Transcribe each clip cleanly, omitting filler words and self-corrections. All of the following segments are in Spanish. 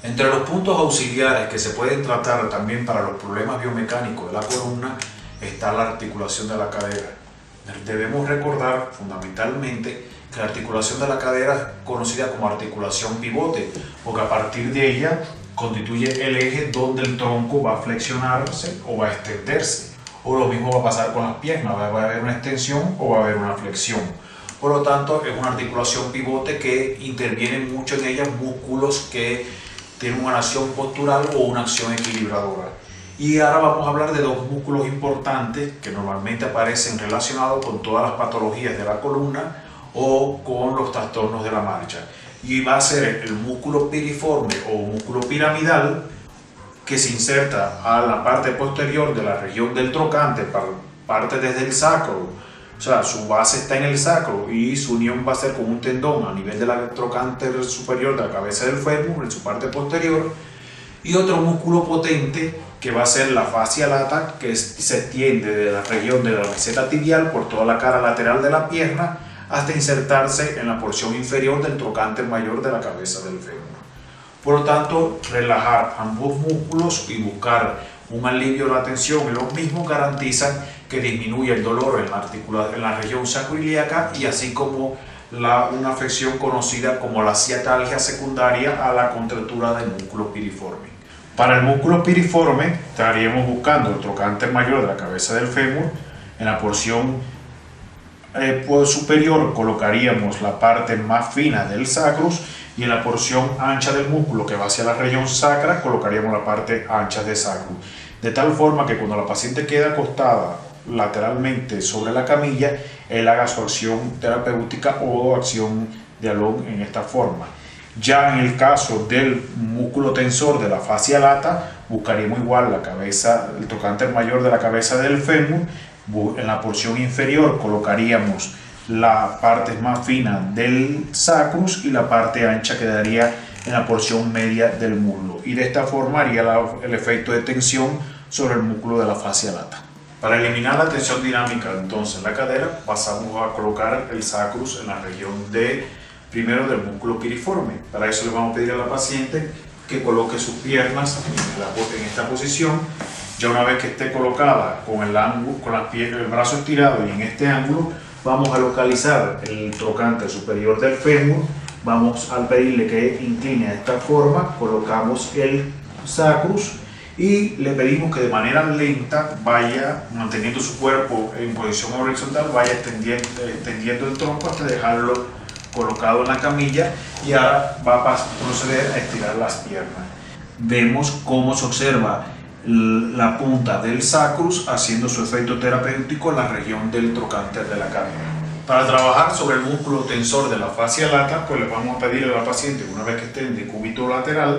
Entre los puntos auxiliares que se pueden tratar también para los problemas biomecánicos de la columna está la articulación de la cadera. Debemos recordar fundamentalmente que la articulación de la cadera es conocida como articulación pivote, porque a partir de ella constituye el eje donde el tronco va a flexionarse o va a extenderse. O lo mismo va a pasar con las piernas, va a haber una extensión o va a haber una flexión. Por lo tanto, es una articulación pivote que intervienen mucho en ella músculos que tienen una acción postural o una acción equilibradora. Y ahora vamos a hablar de dos músculos importantes que normalmente aparecen relacionados con todas las patologías de la columna o con los trastornos de la marcha. Y va a ser el músculo piriforme o músculo piramidal, que se inserta a la parte posterior de la región del trocánter, parte desde el sacro. O sea, su base está en el sacro y su unión va a ser con un tendón a nivel de la trocánter superior de la cabeza del fémur, en su parte posterior. Y otro músculo potente que va a ser la fascia lata, que se extiende de la región de la meseta tibial por toda la cara lateral de la pierna hasta insertarse en la porción inferior del trocánter mayor de la cabeza del fémur. Por lo tanto, relajar ambos músculos y buscar un alivio de la tensión en los mismos garantizan que disminuya el dolor en la región sacroiliaca y así como una afección conocida como la ciatalgia secundaria a la contractura del músculo piriforme. Para el músculo piriforme estaríamos buscando el trocánter mayor de la cabeza del fémur. En la porción superior colocaríamos la parte más fina del sacrus y en la porción ancha del músculo que va hacia la región sacra colocaríamos la parte ancha del sacrus. De tal forma que cuando la paciente queda acostada lateralmente sobre la camilla, él haga su acción terapéutica o acción de Alon en esta forma. Ya en el caso del músculo tensor de la fascia lata, buscaríamos igual la cabeza, el trocánter mayor de la cabeza del fémur. En la porción inferior colocaríamos la parte más fina del sacrus y la parte ancha quedaría en la porción media del muslo, y de esta forma haría el efecto de tensión sobre el músculo de la fascia lata. Para eliminar la tensión dinámica entonces en la cadera, pasamos a colocar el sacrus en la región primero del músculo piriforme. Para eso le vamos a pedir a la paciente que coloque sus piernas en esta posición. Ya una vez que esté colocada con el brazo estirado y en este ángulo, vamos a localizar el trocánter superior del fémur. Vamos a pedirle que incline de esta forma, colocamos el sacrus y le pedimos que de manera lenta vaya manteniendo su cuerpo en posición horizontal, vaya extendiendo el tronco hasta dejarlo colocado en la camilla, y ahora va a proceder a estirar las piernas. Vemos cómo se observa la punta del sacrus haciendo su efecto terapéutico en la región del trocánter de la cadera. Para trabajar sobre el músculo tensor de la fascia lata, pues le vamos a pedir a la paciente, una vez que esté en decúbito lateral,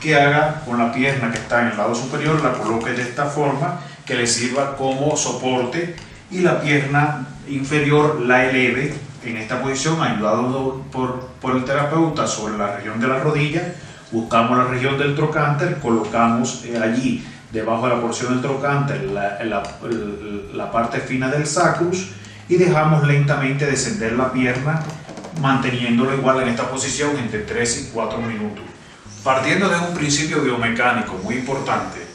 que haga con la pierna que está en el lado superior, la coloque de esta forma, que le sirva como soporte, y la pierna inferior la eleve en esta posición, ayudado por el terapeuta sobre la región de la rodilla. Buscamos la región del trocánter, colocamos allí, debajo de la porción del trocánter, la parte fina del sacrus, y dejamos lentamente descender la pierna, manteniéndolo igual en esta posición entre 3 y 4 minutos. Partiendo de un principio biomecánico muy importante,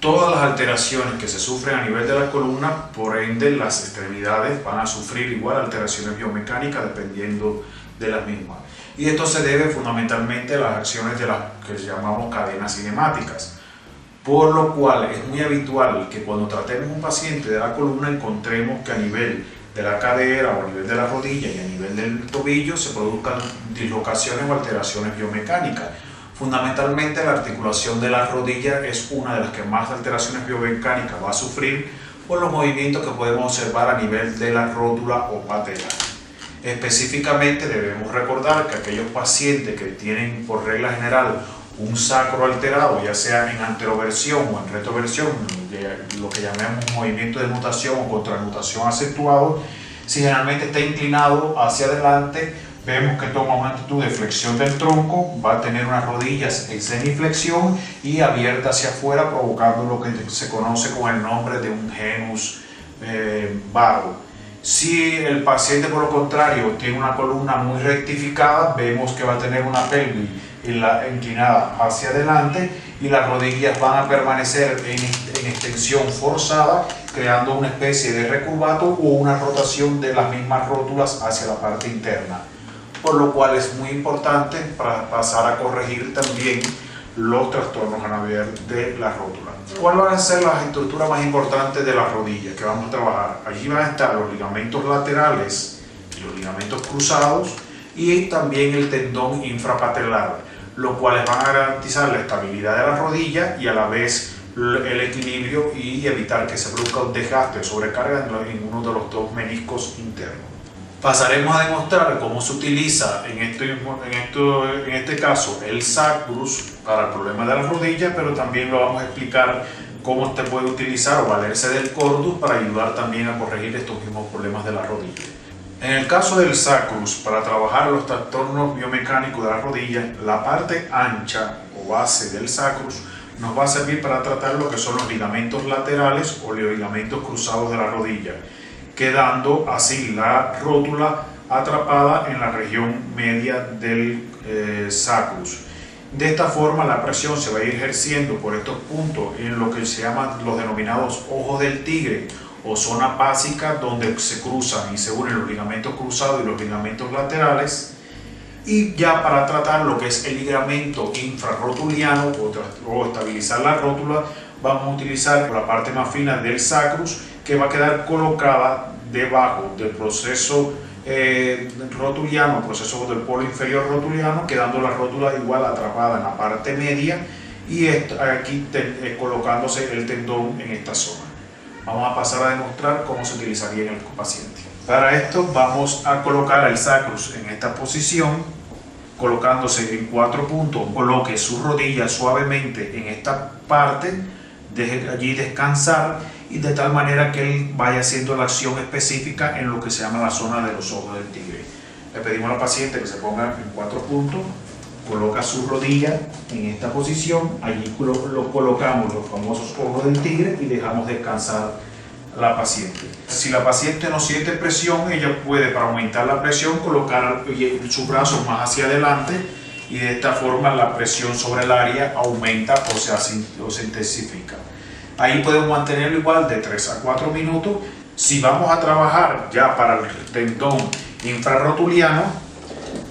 todas las alteraciones que se sufren a nivel de la columna, por ende las extremidades van a sufrir igual alteraciones biomecánicas dependiendo de las mismas. Y esto se debe fundamentalmente a las acciones de las que llamamos cadenas cinemáticas. Por lo cual es muy habitual que cuando tratemos un paciente de la columna encontremos que a nivel de la cadera o a nivel de la rodilla y a nivel del tobillo se produzcan dislocaciones o alteraciones biomecánicas. Fundamentalmente la articulación de la rodilla es una de las que más alteraciones biomecánicas va a sufrir por los movimientos que podemos observar a nivel de la rótula o patela. Específicamente debemos recordar que aquellos pacientes que tienen por regla general un sacro alterado, ya sea en anteroversión o en retroversión, lo que llamamos movimiento de nutación o contranutación acentuado, si generalmente está inclinado hacia adelante, vemos que toma una actitud de flexión del tronco, va a tener unas rodillas en semiflexión y abierta hacia afuera, provocando lo que se conoce con el nombre de un genus vago. Si el paciente, por lo contrario, tiene una columna muy rectificada, vemos que va a tener una pelvis inclinada hacia adelante y las rodillas van a permanecer en extensión forzada, creando una especie de recurvato o una rotación de las mismas rótulas hacia la parte interna, por lo cual es muy importante para pasar a corregir también los trastornos a nivel de la rótula. ¿Cuáles van a ser las estructuras más importantes de la rodilla que vamos a trabajar? Allí van a estar los ligamentos laterales y los ligamentos cruzados y también el tendón infrapatelar, los cuales van a garantizar la estabilidad de la rodilla y a la vez el equilibrio y evitar que se produzca un desgaste o sobrecarga en uno de los dos meniscos internos. Pasaremos a demostrar cómo se utiliza en este caso el sacrus para el problema de la rodilla, pero también lo vamos a explicar cómo usted puede utilizar o valerse del cordus para ayudar también a corregir estos mismos problemas de la rodilla. En el caso del sacrus, para trabajar los trastornos biomecánicos de la rodilla, la parte ancha o base del sacrus nos va a servir para tratar lo que son los ligamentos laterales o los ligamentos cruzados de la rodilla, quedando así la rótula atrapada en la región media del sacrus. De esta forma la presión se va a ir ejerciendo por estos puntos en lo que se llaman los denominados ojos del tigre o zona básica, donde se cruzan y se unen los ligamentos cruzados y los ligamentos laterales. Y ya para tratar lo que es el ligamento infrarrotuliano o estabilizar la rótula, vamos a utilizar la parte más fina del sacrus, que va a quedar colocada debajo del proceso rotuliano, proceso del polo inferior rotuliano, quedando la rótula igual atrapada en la parte media y aquí colocándose el tendón en esta zona. Vamos a pasar a demostrar cómo se utilizaría en el paciente. Para esto vamos a colocar el sacrus en esta posición, colocándose en 4 puntos. Coloque su rodilla suavemente en esta parte, deje allí descansar y de tal manera que él vaya haciendo la acción específica en lo que se llama la zona de los ojos del tigre. Le pedimos al paciente que se ponga en 4 puntos, coloca su rodilla en esta posición, allí lo colocamos los famosos ojos del tigre y dejamos descansar a la paciente. Si la paciente no siente presión, ella puede, para aumentar la presión, colocar sus brazos más hacia adelante y de esta forma la presión sobre el área aumenta o se intensifica. Ahí podemos mantenerlo igual de 3 a 4 minutos. Si vamos a trabajar ya para el tendón infrarrotuliano,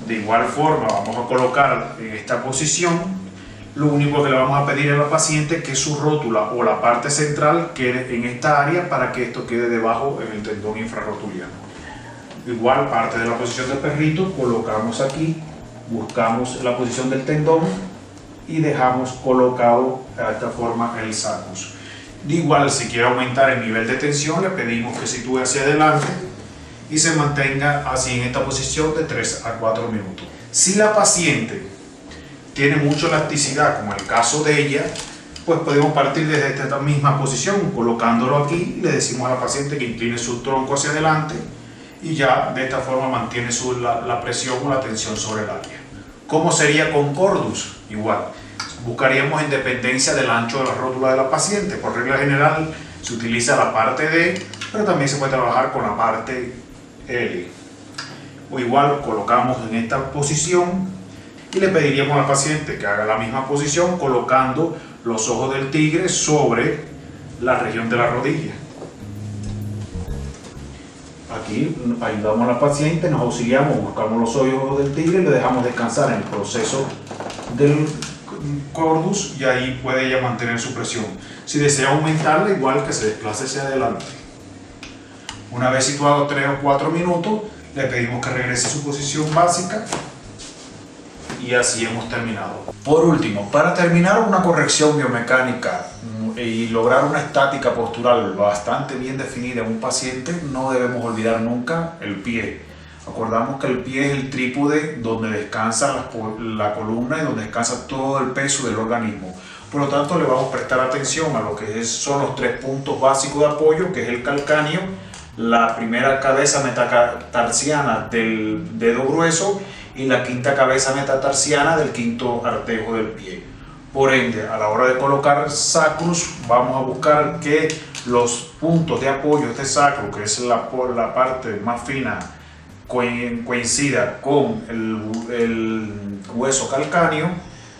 de igual forma vamos a colocar en esta posición. Lo único que le vamos a pedir a la paciente es que su rótula o la parte central quede en esta área para que esto quede debajo en el tendón infrarrotuliano. Igual parte de la posición del perrito, colocamos aquí, buscamos la posición del tendón y dejamos colocado de esta forma el sacrus. De igual, si quiere aumentar el nivel de tensión, le pedimos que sitúe hacia adelante y se mantenga así en esta posición de 3 a 4 minutos. Si la paciente tiene mucha elasticidad, como el caso de ella, pues podemos partir desde esta misma posición, colocándolo aquí, y le decimos a la paciente que incline su tronco hacia adelante y ya de esta forma mantiene la presión o la tensión sobre el área. ¿Cómo sería con cordus? Igual, buscaríamos en dependencia del ancho de la rótula de la paciente. Por regla general se utiliza la parte D, pero también se puede trabajar con la parte L. O igual colocamos en esta posición y le pediríamos al paciente que haga la misma posición colocando los ojos del tigre sobre la región de la rodilla. Aquí ayudamos a la paciente, nos auxiliamos, buscamos los ojos del tigre y le dejamos descansar en el proceso del cordus y ahí puede ella mantener su presión. Si desea aumentarla, igual que se desplace hacia adelante. Una vez situado 3 o 4 minutos, le pedimos que regrese a su posición básica y así hemos terminado. Por último, para terminar una corrección biomecánica y lograr una estática postural bastante bien definida en un paciente, no debemos olvidar nunca el pie. Acordamos que el pie es el trípode donde descansa la columna y donde descansa todo el peso del organismo. Por lo tanto, le vamos a prestar atención a lo que son los 3 puntos básicos de apoyo, que es el calcáneo, la primera cabeza metatarsiana del dedo grueso y la quinta cabeza metatarsiana del quinto artejo del pie. Por ende, a la hora de colocar sacrus, vamos a buscar que los puntos de apoyo de este sacro, que es la parte más fina coincida con el hueso calcáneo,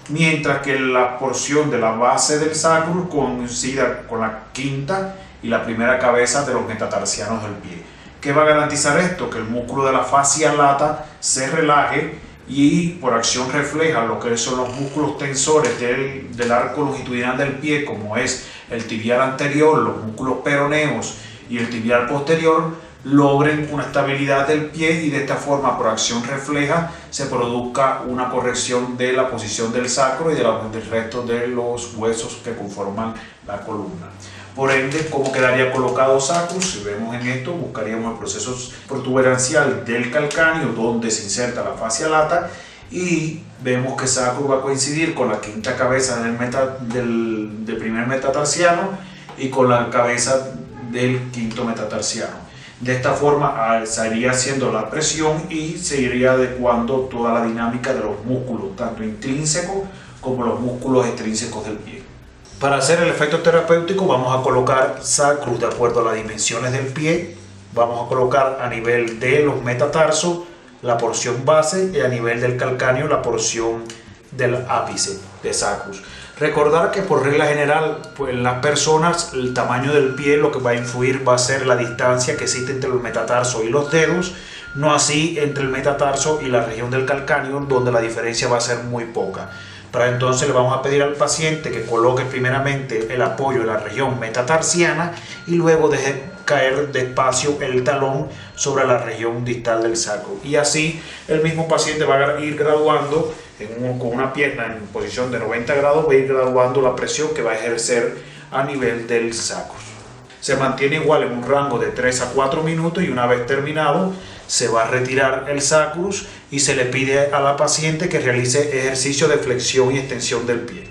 mientras que la porción de la base del sacro coincida con la quinta y la primera cabeza de los metatarsianos del pie. ¿Qué va a garantizar esto? Que el músculo de la fascia lata se relaje y por acción refleja lo que son los músculos tensores del arco longitudinal del pie, como es el tibial anterior, los músculos peroneos y el tibial posterior, logren una estabilidad del pie y de esta forma por acción refleja se produzca una corrección de la posición del sacro y del resto de los huesos que conforman la columna. Por ende, ¿cómo quedaría colocado sacro? Si vemos en esto, buscaríamos el proceso protuberancial del calcáneo donde se inserta la fascia lata y vemos que sacro va a coincidir con la quinta cabeza del primer metatarsiano y con la cabeza del quinto metatarsiano. De esta forma se iría haciendo la presión y se iría adecuando toda la dinámica de los músculos, tanto intrínsecos como los músculos extrínsecos del pie. Para hacer el efecto terapéutico vamos a colocar sacrus de acuerdo a las dimensiones del pie. Vamos a colocar a nivel de los metatarsos la porción base y a nivel del calcáneo la porción del ápice de sacrus. Recordar que por regla general, pues en las personas el tamaño del pie lo que va a influir va a ser la distancia que existe entre los metatarsos y los dedos, no así entre el metatarso y la región del calcáneo, donde la diferencia va a ser muy poca. Para entonces le vamos a pedir al paciente que coloque primeramente el apoyo en la región metatarsiana y luego deje caer despacio el talón sobre la región distal del sacro. Y así el mismo paciente va a ir graduando con una pierna en posición de 90 grados, va a ir graduando la presión que va a ejercer a nivel del sacro. Se mantiene igual en un rango de 3 a 4 minutos y una vez terminado se va a retirar el sacrus y se le pide a la paciente que realice ejercicio de flexión y extensión del pie.